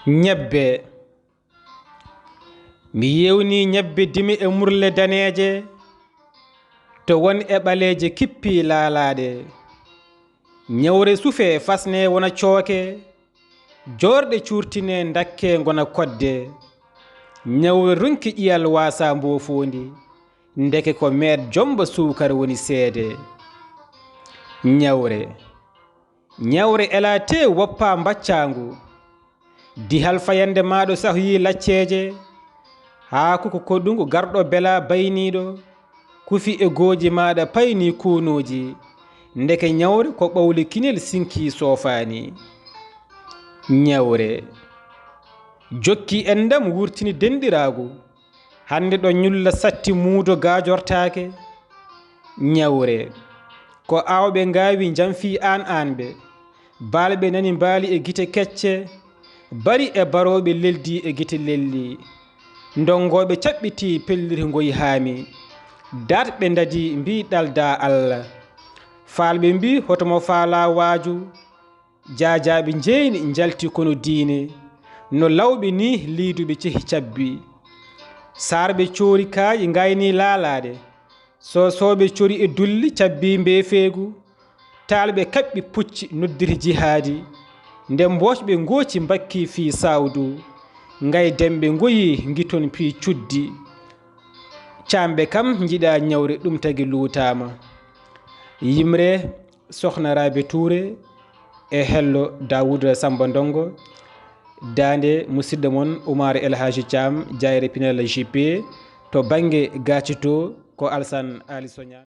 ñebbe mi yewni ñebbe dimi e murle daneeje to won e ɓaleeje kippi laalaade ñewre sufe fasne wona cooke jorɗe curtine dakke ngona kodde ñewre runki ƴiyal waasa mboofondi ndeke ko meed jomba suukar woni seede ñewre ela te woppa mbaccangu di halfayande maɗo sahoyi lacceeje haa ko koɗɗungu garɗo bela bayniɗo kufi e gooji maɗa payni kuunuji ndeke ñawre ko ɓawli kinel sinki soofani ñawre jokki en ndam wurtini denɗiragu hande ɗo ñulla satti muudo gajortake ñawre ko awɓe ngawi jamfi an ɓe balɓe nani mbaali e gite kecce bari e baroɓe leldi e gite lelli ndongoɓe caɓɓiti pelliri ngoyi haami darɓe dadi mbi ɗalda Allah falɓe mbi hotomo faala waaju jajaɓe jeyni jalti kono diine no lawɓe ni liiduɓe cehi cabbi sarɓe coori kaaƴi gayni laalade sosoɓe cori e dulli cabbi mbefeegu talɓe kaɓɓi pucci noddiri jihaadi nde mbosɓe gooci mbakki fi sawdu ngay demɓe ngoyi giton pi cuddi camɓe kam jiɗa ñawre ɗum tagi luutama Yimre sohna Rabe Touré e hello Dawouda Samba Ndongo dande musidɗo mon Oumar El Hadji Thiam jayre Pinel JP to banggue gacito ko Alsane Ali Sonia